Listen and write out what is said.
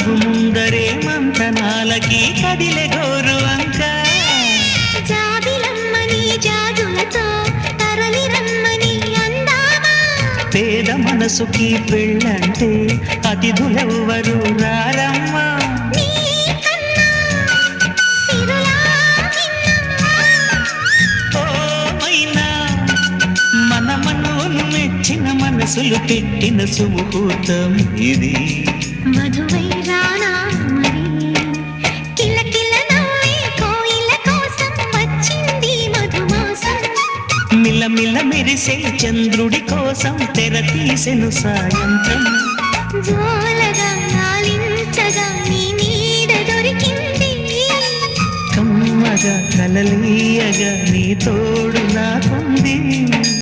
అడుగు ముందరే మంతనాలకి కదిలే గోరు అంక జాబిలమ్మని జాజులతో తరలి రమ్మని అందామా పేద మనసుకి పెళ్ళంటే అతిథులెవ్వరు రారమ్మా మెచ్చిన మనసులు పెట్టిన సుముహూర్తం ఇది మధువై రానా మరి కిలకిల నవ్వే కోయిల కోసం వచ్చింది మధుమాసం మిలమిల మెరిసే చంద్రుడి కోసం తెర తీసెను సాయంత్రం జోలగా లాలించగా నీ నీడ దొరికింది కమ్మగా కలలీయగా నీ తోడు నాకుంది